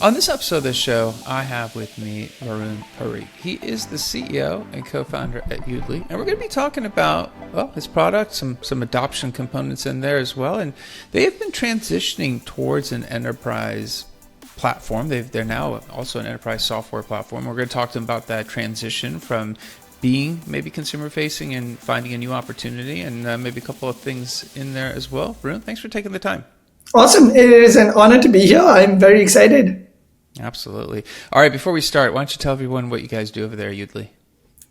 On this episode of the show, I have with me Varun Puri. He is the CEO and co-founder at Yoodli, and we're going to be talking about, well, his product, some adoption components in there as well. And they have been transitioning towards an enterprise platform. They're now also an enterprise software platform. We're going to talk to them about that transition from being maybe consumer facing and finding a new opportunity, and maybe a couple of things in there as well. Varun, thanks for taking the time. Awesome. It is an honor to be here. I'm very excited. Absolutely. All right, before we start, why don't you tell everyone what you guys do over there at Yoodli?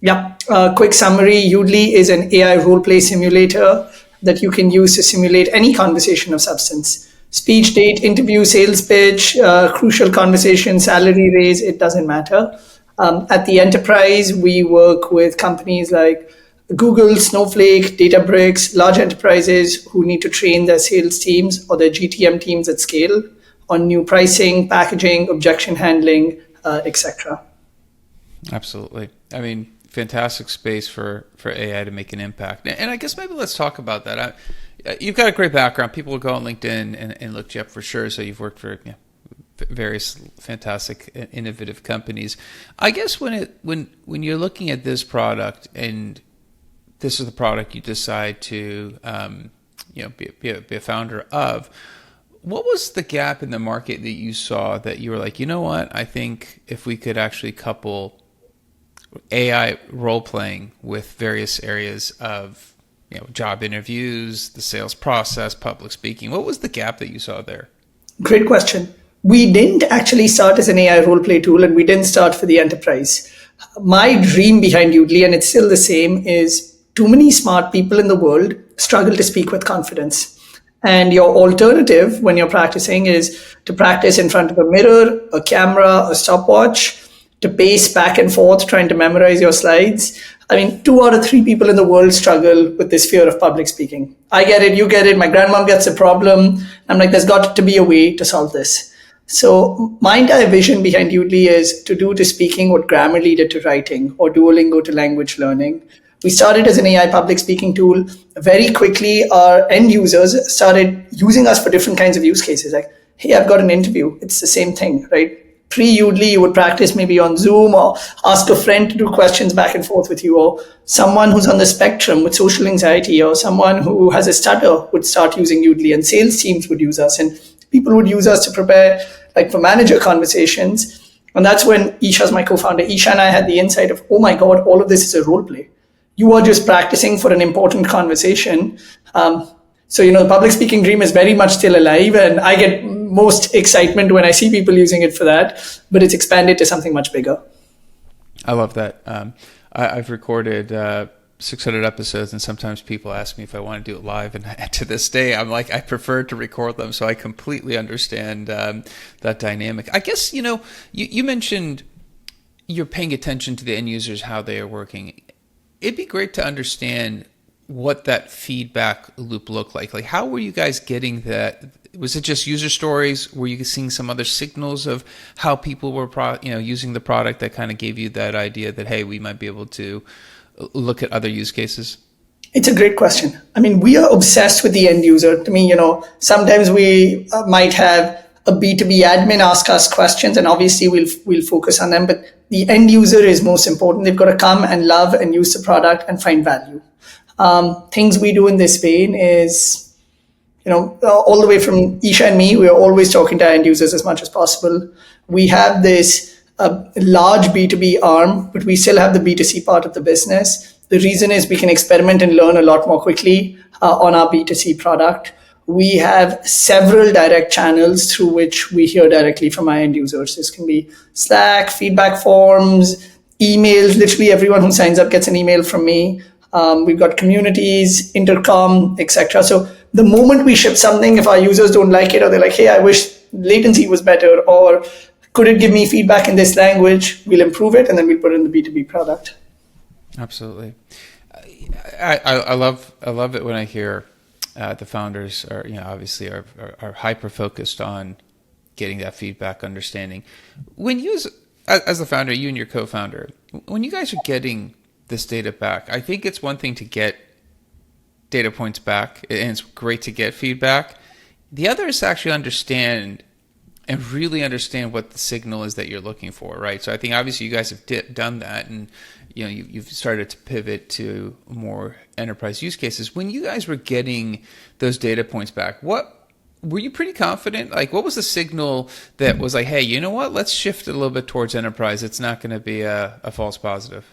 Yeah. Quick summary. Yoodli is an AI role-play simulator that you can use to simulate any conversation of substance. Speech, date, interview, sales pitch, crucial conversation, salary raise, it doesn't matter. At the enterprise, we work with companies like Google, Snowflake, Databricks, large enterprises who need to train their sales teams or their GTM teams at scale on new pricing, packaging, objection handling, etc. Absolutely. I mean, fantastic space for AI to make an impact. And I guess maybe let's talk about that. You've got a great background. People will go on LinkedIn and look you up for sure. So you've worked for various fantastic, innovative companies. I guess when you're looking at this product and this is the product you decide to be a founder of, what was the gap in the market that you saw that you were like, you know what, I think if we could actually couple AI role playing with various areas of job interviews, the sales process, public speaking, what was the gap that you saw there? Great question. We didn't actually start as an AI role play tool, and we didn't start for the enterprise. My dream behind Yoodli, and it's still the same, is too many smart people in the world struggle to speak with confidence. And your alternative when you're practicing is to practice in front of a mirror, a camera, a stopwatch, to pace back and forth trying to memorize your slides. I mean, 2 out of 3 people in the world struggle with this fear of public speaking. I get it, you get it, my grandmom gets a problem. I'm like, there's got to be a way to solve this. So my entire vision behind Yoodli is to do to speaking what Grammarly did to writing or Duolingo to language learning. We started as an AI public speaking tool. Very quickly, our end users started using us for different kinds of use cases. Like, hey, I've got an interview. It's the same thing, right? Pre-Yoodli, you would practice maybe on Zoom or ask a friend to do questions back and forth with you, or someone who's on the spectrum with social anxiety, or someone who has a stutter would start using Yoodli, and sales teams would use us, and people would use us to prepare like for manager conversations. And that's when Isha's my co-founder. Isha and I had the insight of, oh my God, all of this is a role play. You are just practicing for an important conversation. So the public speaking dream is very much still alive, and I get most excitement when I see people using it for that, but it's expanded to something much bigger. I love that. I've recorded 600 episodes, and sometimes people ask me if I want to do it live, and to this day, I'm like, I prefer to record them, so I completely understand that dynamic. I guess, you mentioned you're paying attention to the end users, how they are working. It'd be great to understand what that feedback loop looked like. Like, how were you guys getting that? Was it just user stories? Were you seeing some other signals of how people were, using the product that kind of gave you that idea that, hey, we might be able to look at other use cases? It's a great question. I mean, we are obsessed with the end user. To me, sometimes we might have a B2B admin ask us questions, and obviously we'll focus on them, but the end user is most important. They've got to come and love and use the product and find value. Things we do in this vein is, all the way from Isha and me, we are always talking to our end users as much as possible. We have this large B2B arm, but we still have the B2C part of the business. The reason is we can experiment and learn a lot more quickly on our B2C product. We have several direct channels through which we hear directly from our end users. This can be Slack, feedback forms, emails. Literally everyone who signs up gets an email from me. We've got communities, intercom, etc. So the moment we ship something, if our users don't like it, or they're like, hey, I wish latency was better, or could it give me feedback in this language, we'll improve it, and then we'll put it in the B2B product. Absolutely. I love it when I hear the founders are, obviously are hyper focused on getting that feedback, understanding. When you, as the founder, you and your co-founder, when you guys are getting this data back, I think it's one thing to get data points back, and it's great to get feedback. The other is to actually understand and really understand what the signal is that you're looking for, right? So I think obviously you guys have done that, and you've started to pivot to more enterprise use cases. When you guys were getting those data points back, what were you pretty confident? Like, what was the signal that was like, hey, you know what? Let's shift a little bit towards enterprise. It's not going to be a false positive.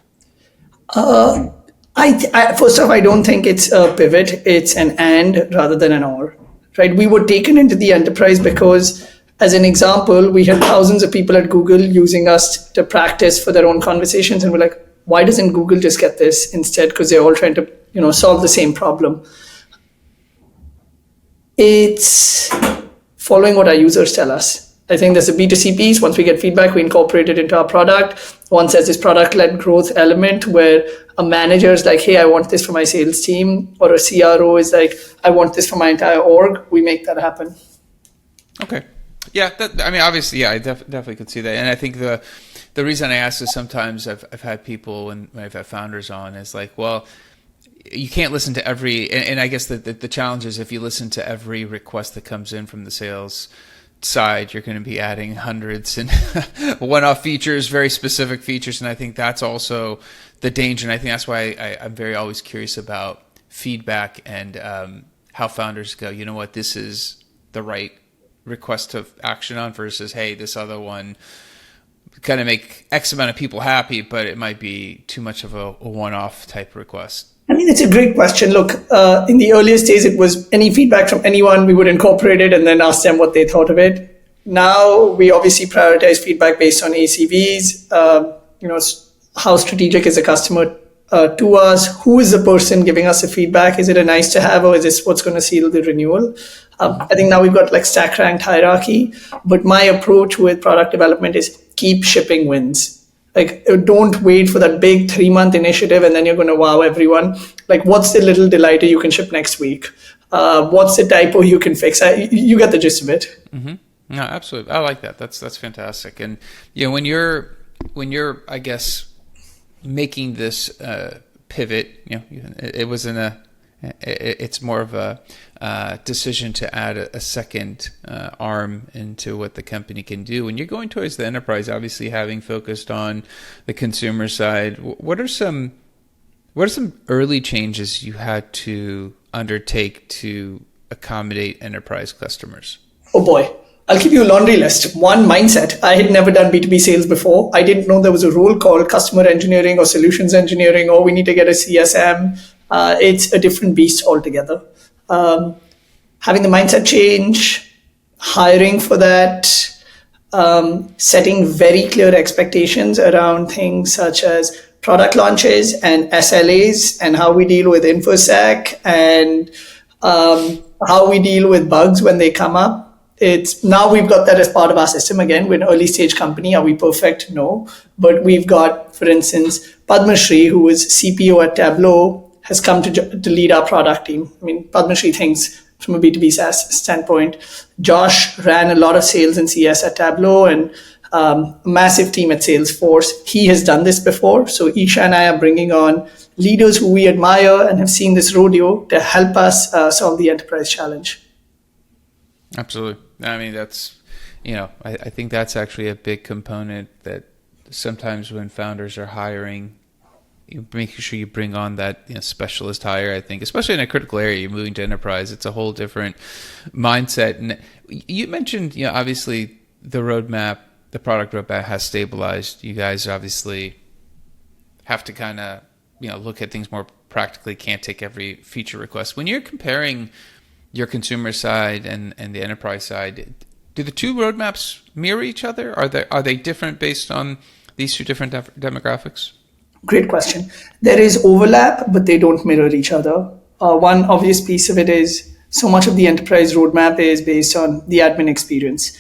First off, I don't think it's a pivot. It's an and rather than an or, right? We were taken into the enterprise because, as an example, we had thousands of people at Google using us to practice for their own conversations, and we're like, why doesn't Google just get this instead? Because they're all trying to, solve the same problem. It's following what our users tell us. I think there's a B2C piece. Once we get feedback, we incorporate it into our product. Once there's this product-led growth element where a manager is like, hey, I want this for my sales team, or a CRO is like, I want this for my entire org, we make that happen. Okay. Yeah, obviously, yeah, I definitely could see that. And I think the reason I ask is sometimes I've had people and I've had founders on is like, well, you can't listen to every, and I guess the challenge is if you listen to every request that comes in from the sales side, you're going to be adding hundreds and one-off features, very specific features. And I think that's also the danger. And I think that's why I'm very always curious about feedback and how founders go, you know what, this is the right request of action on versus, hey, this other one kind of make X amount of people happy, but it might be too much of a one-off type request. I mean, it's a great question. Look, in the earliest days, it was any feedback from anyone, we would incorporate it and then ask them what they thought of it. Now, we obviously prioritize feedback based on ACVs, how strategic is a customer to us, who is the person giving us the feedback, is it a nice to have or is this what's going to seal the renewal? I think now we've got like stack ranked hierarchy, but my approach with product development is keep shipping wins. Like, don't wait for that big 3-month initiative and then you're going to wow everyone. Like, what's the little delighter you can ship next week? What's the typo you can fix? You get the gist of it. Mm-hmm. No, absolutely. I like that. That's fantastic. And when you're I guess making this pivot, it wasn't it's more of a decision to add a second arm into what the company can do. When you're going towards the enterprise, obviously having focused on the consumer side, what are some early changes you had to undertake to accommodate enterprise customers? Oh boy. I'll give you a laundry list. One, mindset. I had never done B2B sales before. I didn't know there was a role called customer engineering or solutions engineering, or we need to get a CSM. It's a different beast altogether. Having the mindset change, hiring for that, setting very clear expectations around things such as product launches and SLAs and how we deal with InfoSec and how we deal with bugs when they come up. It's now we've got that as part of our system. Again, we're an early stage company. Are we perfect? No. But we've got, for instance, Padma Shri, who is CPO at Tableau, has come to lead our product team. I mean, Padma Shri thinks from a B2B SaaS standpoint. Josh ran a lot of sales and CS at Tableau and a massive team at Salesforce. He has done this before. So Isha and I are bringing on leaders who we admire and have seen this rodeo to help us solve the enterprise challenge. Absolutely. I mean, that's, I think that's actually a big component that sometimes when founders are hiring, you making sure you bring on that specialist hire. I think, especially in a critical area, you're moving to enterprise, it's a whole different mindset. And you mentioned, obviously the roadmap, the product roadmap has stabilized. You guys obviously have to kind of, look at things more practically, can't take every feature request. When you're comparing your consumer side and the enterprise side, do the two roadmaps mirror each other? Are they different based on these two different demographics? Great question. There is overlap, but they don't mirror each other. One obvious piece of it is so much of the enterprise roadmap is based on the admin experience.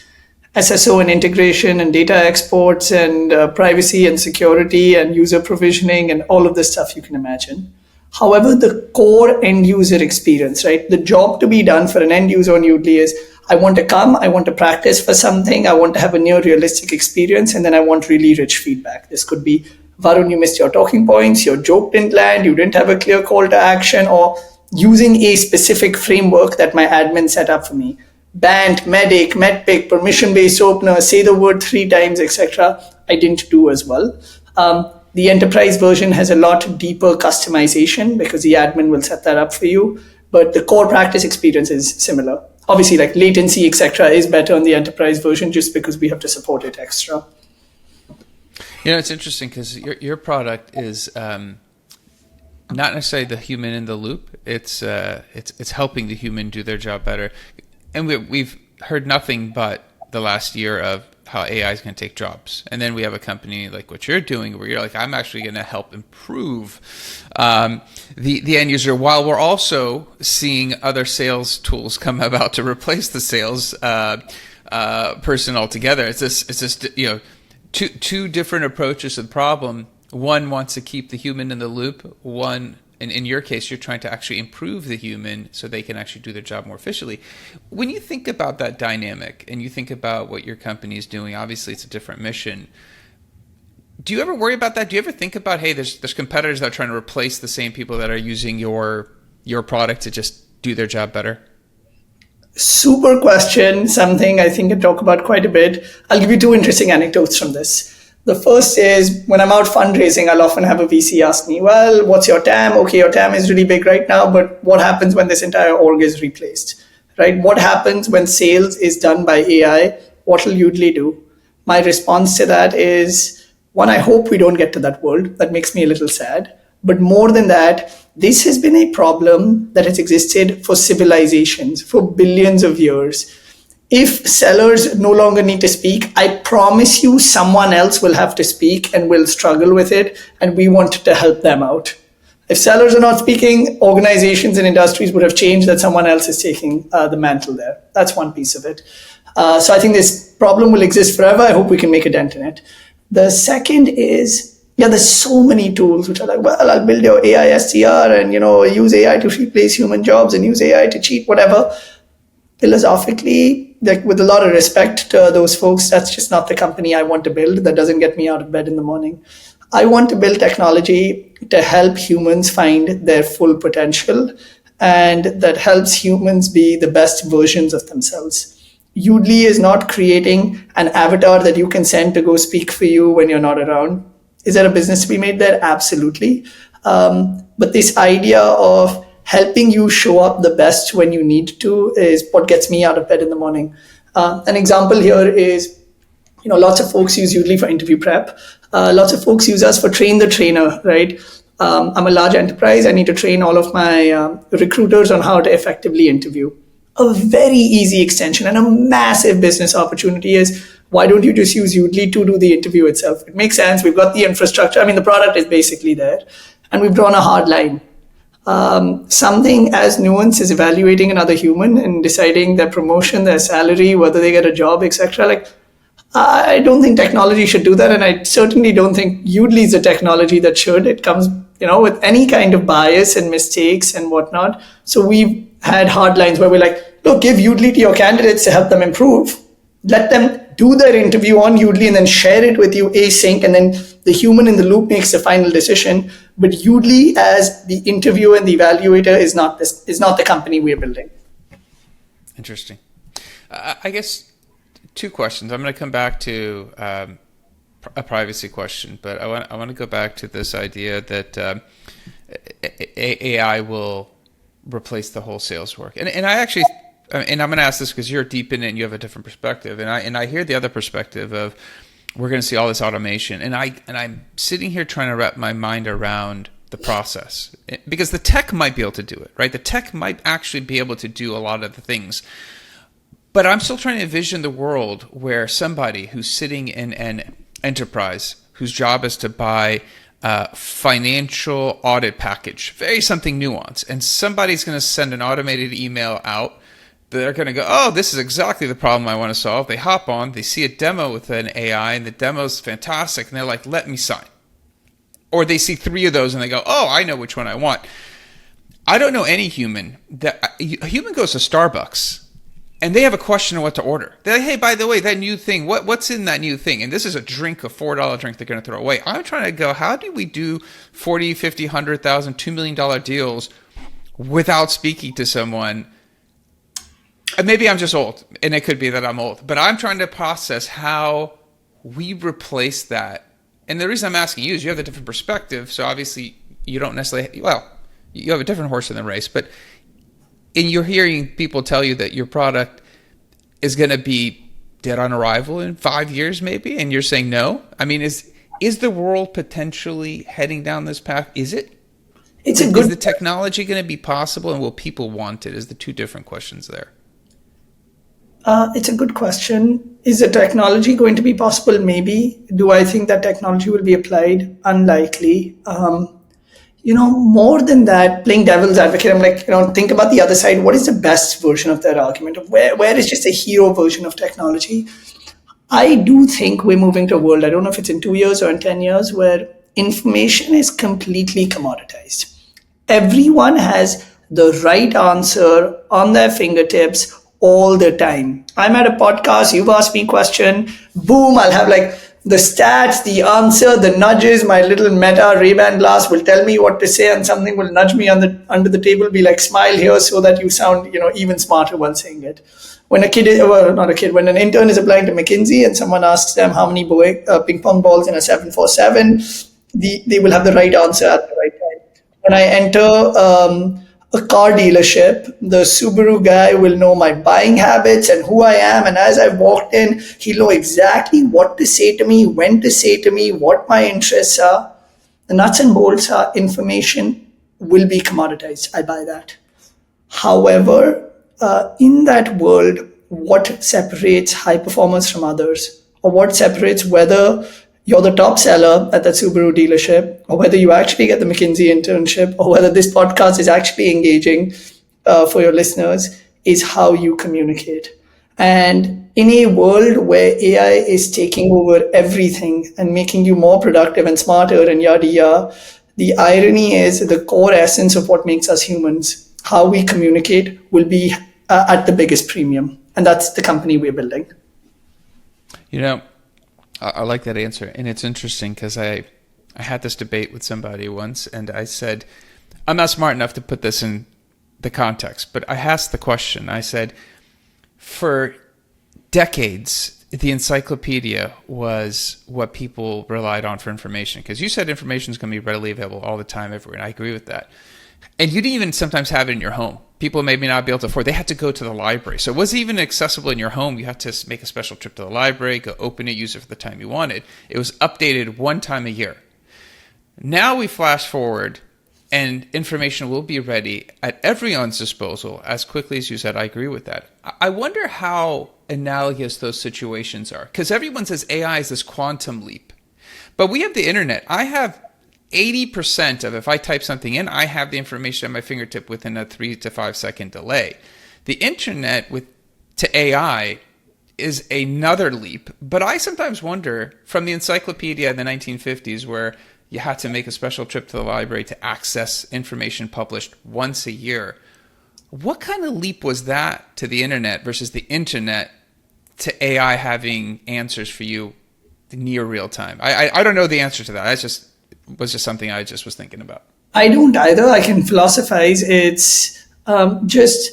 SSO and integration and data exports and privacy and security and user provisioning and all of the stuff you can imagine. However, the core end user experience, right? The job to be done for an end user on Yoodli is I want to come, I want to practice for something, I want to have a near realistic experience, and then I want really rich feedback. This could be, Varun, you missed your talking points, your joke didn't land, you didn't have a clear call to action, or using a specific framework that my admin set up for me. Bant, Medic, Medpic, permission-based opener, say the word 3 times, etc. I didn't do as well. The enterprise version has a lot deeper customization because the admin will set that up for you. But the core practice experience is similar. Obviously, like latency, etc., is better on the enterprise version just because we have to support it extra. It's interesting because your product is not necessarily the human in the loop. It's helping the human do their job better. And we've heard nothing but the last year of how AI is going to take jobs. And then we have a company like what you're doing where you're like, I'm actually going to help improve the end user, while we're also seeing other sales tools come about to replace the sales person altogether. It's just two different approaches to the problem. One wants to keep the human in the loop. One, and in your case, you're trying to actually improve the human so they can actually do their job more efficiently. When you think about that dynamic and you think about what your company is doing, obviously it's a different mission. Do you ever worry about that? Do you ever think about, hey, there's competitors that are trying to replace the same people that are using your product to just do their job better? Super question, something I think I talk about quite a bit. I'll give you 2 interesting anecdotes from this. The first is when I'm out fundraising, I'll often have a VC ask me, well, what's your TAM? Okay, your TAM is really big right now, but what happens when this entire org is replaced, right? What happens when sales is done by AI? What will Yoodli do? My response to that is, one, I hope we don't get to that world. That makes me a little sad. But more than that, this has been a problem that has existed for civilizations, for billions of years. If sellers no longer need to speak, I promise you someone else will have to speak and will struggle with it, and we want to help them out. If sellers are not speaking, organizations and industries would have changed that someone else is taking the mantle there. That's one piece of it. So I think this problem will exist forever. I hope we can make a dent in it. The second is, there's so many tools which are like, well, I'll build your AI SDR and, use AI to replace human jobs and use AI to cheat, whatever. Philosophically, like with a lot of respect to those folks, that's just not the company I want to build. That doesn't get me out of bed in the morning. I want to build technology to help humans find their full potential and that helps humans be the best versions of themselves. Yoodli is not creating an avatar that you can send to go speak for you when you're not around. Is there a business to be made there? Absolutely. But this idea of helping you show up the best when you need to is what gets me out of bed in the morning. An example here is, lots of folks use Yoodli for interview prep. Lots of folks use us for train the trainer, right? I'm a large enterprise. I need to train all of my recruiters on how to effectively interview. A very easy extension and a massive business opportunity is, why don't you just use Yoodli to do the interview itself? It makes sense. We've got the infrastructure. The product is basically there. And we've drawn a hard line. Something as nuanced as evaluating another human and deciding their promotion, their salary, whether they get a job, etc. I don't think technology should do that. And I certainly don't think Yoodli is a technology that should. It comes, with any kind of bias and mistakes and whatnot. So we've had hard lines where we're like, look, give Yoodli to your candidates to help them improve. Let them do their interview on Yoodli and then share it with you async, and then the human in the loop makes the final decision. But Yoodli as the interviewer and the evaluator is not the company we're building. Interesting. I guess 2 questions. I'm going to come back to a privacy question, but I want to go back to this idea that AI will replace the whole sales work. And I actually, and I'm going to ask this because you're deep in it and you have a different perspective. And I hear the other perspective of, we're going to see all this automation. And I'm sitting here trying to wrap my mind around the process, because the tech might be able to do it, right? The tech might actually be able to do a lot of the things. But I'm still trying to envision the world where somebody who's sitting in an enterprise whose job is to buy a financial audit package, very something nuanced, and somebody's going to send an automated email out. They're going to go, oh, this is exactly the problem I want to solve. They hop on, they see a demo with an AI, and the demo's fantastic, and they're like, let me sign. Or they see 3 of those, and they go, oh, I know which one I want. I don't know any human a human goes to Starbucks, and they have a question on what to order. They're like, hey, by the way, that new thing, what's in that new thing? And this is a drink, a $4 drink they're going to throw away. I'm trying to go, how do we do 40, 50, 100,000, $2 million deals without speaking to someone? maybe I'm just old, and it could be that I'm old, but I'm trying to process how we replace that. And the reason I'm asking you is you have a different perspective. So obviously you don't necessarily, well, you have a different horse in the race, but you're hearing people tell you that your product is going to be dead on arrival in 5 years maybe, and you're saying no. I mean, is the world potentially heading down this path? Is it? Is the technology going to be possible, and will people want it? Is the two different questions there? It's a good question. Is the technology going to be possible? Maybe. Do I think that technology will be applied? Unlikely. More than that, playing devil's advocate, I'm like, think about the other side. What is the best version of that argument? Where is just a hero version of technology? I do think we're moving to a world, I don't know if it's in 2 years or in 10 years, where information is completely commoditized. Everyone has the right answer on their fingertips all the time. I'm at a podcast, you've asked me a question, boom, I'll have like the stats, the answer, the nudges, my little Meta Ray-Ban glass will tell me what to say, and something will nudge me under the table, be like, smile here so that you sound, even smarter while saying it. When when an intern is applying to McKinsey and someone asks them how many ping pong balls in a 747, they will have the right answer at the right time. When I enter a car dealership, the Subaru guy will know my buying habits and who I am. And as I walked in, he'll know exactly what to say to me, when to say to me, what my interests are. The nuts and bolts are information will be commoditized. I buy that. However, in that world, what separates high performers from others, or what separates whether you're the top seller at that Subaru dealership, or whether you actually get the McKinsey internship, or whether this podcast is actually engaging for your listeners, is how you communicate. And in a world where AI is taking over everything and making you more productive and smarter and yada yada, the irony is the core essence of what makes us humans, how we communicate, will be at the biggest premium. And that's the company we're building. I like that answer. And it's interesting because I had this debate with somebody once, and I said, I'm not smart enough to put this in the context, but I asked the question. I said, for decades, the encyclopedia was what people relied on for information. Because you said information is going to be readily available all the time, everywhere. And I agree with that. And you didn't even sometimes have it in your home. People maybe not be able to afford. They had to go to the library. So it wasn't even accessible in your home. You had to make a special trip to the library, go open it, use it for the time you wanted. It was updated one time a year. Now we flash forward, and information will be ready at everyone's disposal as quickly as you said. I agree with that. I wonder how analogous those situations are. Because everyone says AI is this quantum leap. But we have the internet. I have 80% of, if I type something in, I have the information at my fingertip within a 3 to 5 second delay. The internet to AI is another leap. But I sometimes wonder, from the encyclopedia in the 1950s, where you had to make a special trip to the library to access information published once a year, what kind of leap was that to the internet versus the internet to AI having answers for you near real time? I don't know the answer to that. Was just something I just was thinking about. I don't either. I can philosophize. It's just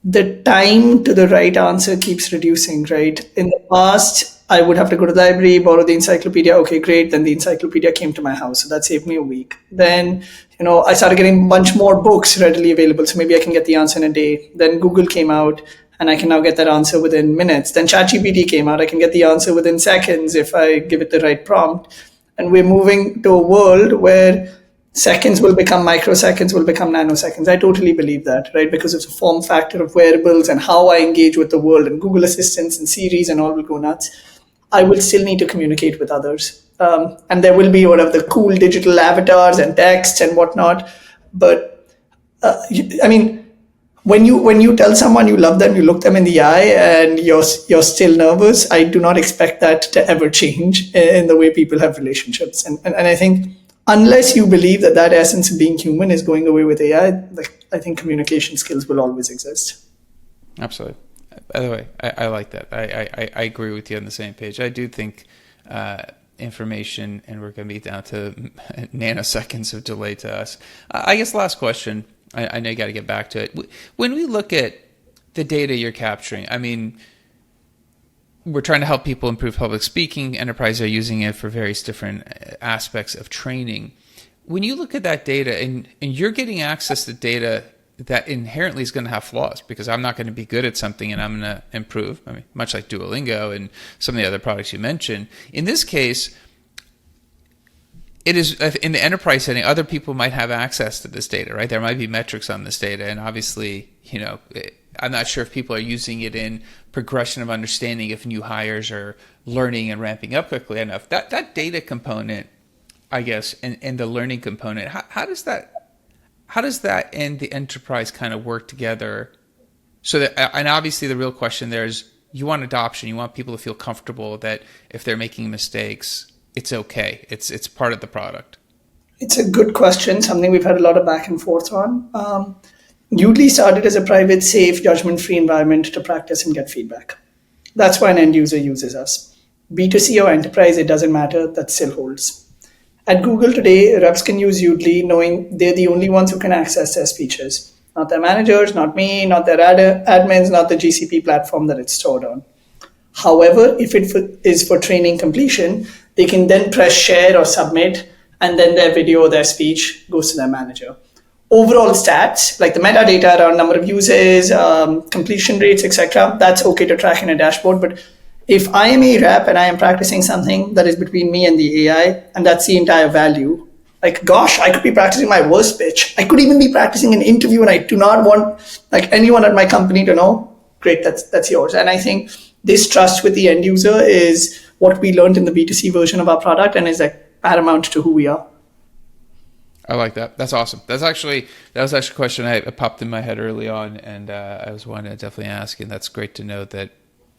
the time to the right answer keeps reducing, right? In the past, I would have to go to the library, borrow the encyclopedia. Okay, great. Then the encyclopedia came to my house. So that saved me a week. Then, I started getting a bunch more books readily available. So maybe I can get the answer in a day. Then Google came out, and I can now get that answer within minutes. Then ChatGPT came out. I can get the answer within seconds if I give it the right prompt. And we're moving to a world where seconds will become microseconds, will become nanoseconds. I totally believe that, right? Because it's a form factor of wearables and how I engage with the world, and Google Assistants and Siris and all will go nuts. I will still need to communicate with others. And there will be whatever the cool digital avatars and texts and whatnot. But when you tell someone you love them, you look them in the eye and you're still nervous, I do not expect that to ever change in the way people have relationships. And I think unless you believe that essence of being human is going away with AI, I think communication skills will always exist. Absolutely. By the way, I like that. I agree with you on the same page. I do think information, and we're going to be down to nanoseconds of delay to us. I guess last question. I know you got to get back to it. When we look at the data you're capturing? I mean, we're trying to help people improve public speaking. Enterprises are using it for various different aspects of training. When you look at that data and you're getting access to data that inherently is going to have flaws, because I'm not going to be good at something and I'm going to improve. I mean, much like Duolingo and some of the other products you mentioned. In this case, it is in the enterprise setting, other people might have access to this data, right? There might be metrics on this data. And obviously, I'm not sure if people are using it in progression of understanding if new hires are learning and ramping up quickly enough. That data component, I guess, and the learning component, how does that and the enterprise kind of work together? So that, and obviously the real question there is, you want adoption. You want people to feel comfortable that if they're making mistakes, it's okay. It's part of the product. It's a good question, something we've had a lot of back and forth on. Yoodli started as a private, safe, judgment-free environment to practice and get feedback. That's why an end user uses us. B2C or enterprise, it doesn't matter, that still holds. At Google today, reps can use Yoodli knowing they're the only ones who can access their speeches. Not their managers, not me, not their admins, not the GCP platform that it's stored on. However, if it is for training completion, they can then press share or submit, and then their video or their speech goes to their manager. Overall stats, like the metadata around number of users, completion rates, etc., that's okay to track in a dashboard. But if I am a rep and I am practicing something that is between me and the AI, and that's the entire value, like, gosh, I could be practicing my worst pitch. I could even be practicing an interview, and I do not want anyone at my company to know. Great, that's yours. And I think this trust with the end user is what we learned in the B2C version of our product, and is paramount to who we are. I like that. That's awesome. That was actually a question I popped in my head early on, and I was wanting to definitely ask. And that's great to know that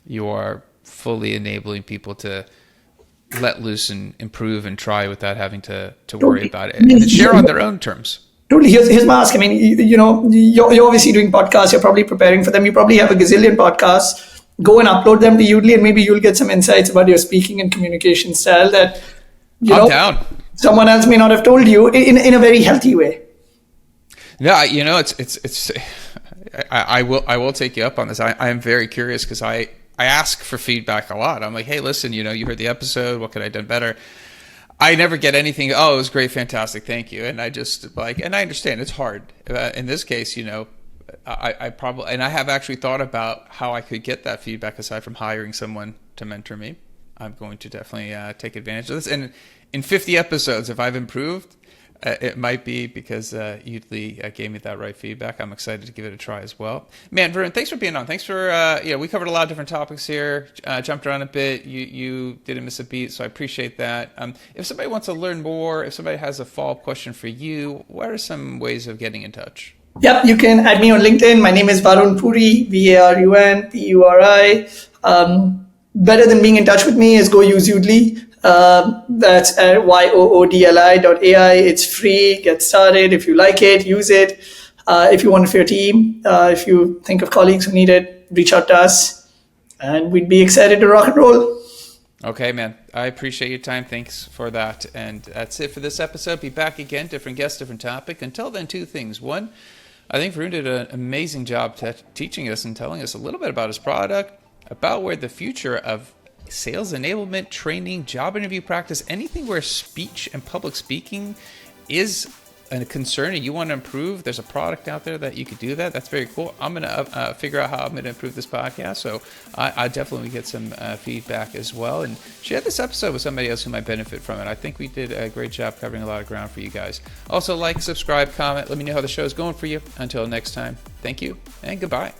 you are fully enabling people to let loose and improve and try without having to worry about it and share on their own terms. Totally. Here's my ask. I mean, you're obviously doing podcasts. You're probably preparing for them. You probably have a gazillion podcasts. Go and upload them to Yoodli, and maybe you'll get some insights about your speaking and communication style that I'm down. Someone else may not have told you in a very healthy way. No, it's. I will take you up on this. I am very curious because I ask for feedback a lot. I'm like, hey, listen, you heard the episode. What could I have done better? I never get anything. Oh, it was great, fantastic, thank you. And I just and I understand it's hard. In this case, I probably, and I have actually thought about how I could get that feedback aside from hiring someone to mentor me. I'm going to definitely take advantage of this. And in 50 episodes, if I've improved, it might be because Yoodli gave me that right feedback. I'm excited to give it a try as well. Man, Varun, thanks for being on. Thanks for, we covered a lot of different topics here, jumped around a bit. You didn't miss a beat, so I appreciate that. If somebody wants to learn more, if somebody has a follow-up question for you, what are some ways of getting in touch? Yep, you can add me on LinkedIn. My name is Varun Puri, VarunPuri. Better than being in touch with me is go use Yoodli. That's yoodli.ai. It's free. Get started. If you like it, use it. If you want it for your team, if you think of colleagues who need it, reach out to us, and we'd be excited to rock and roll. Okay, man. I appreciate your time. Thanks for that. And that's it for this episode. Be back again. Different guest, different topic. Until then, two things. One, I think Varun did an amazing job teaching us and telling us a little bit about his product, about where the future of sales enablement, training, job interview practice, anything where speech and public speaking is a concern and you want to improve, there's a product out there that you could do that. That's very cool. I'm going to figure out how I'm going to improve this podcast. So I definitely get some feedback as well. And share this episode with somebody else who might benefit from it. I think we did a great job covering a lot of ground for you guys. Also, like, subscribe, comment. Let me know how the show is going for you. Until next time, thank you and goodbye.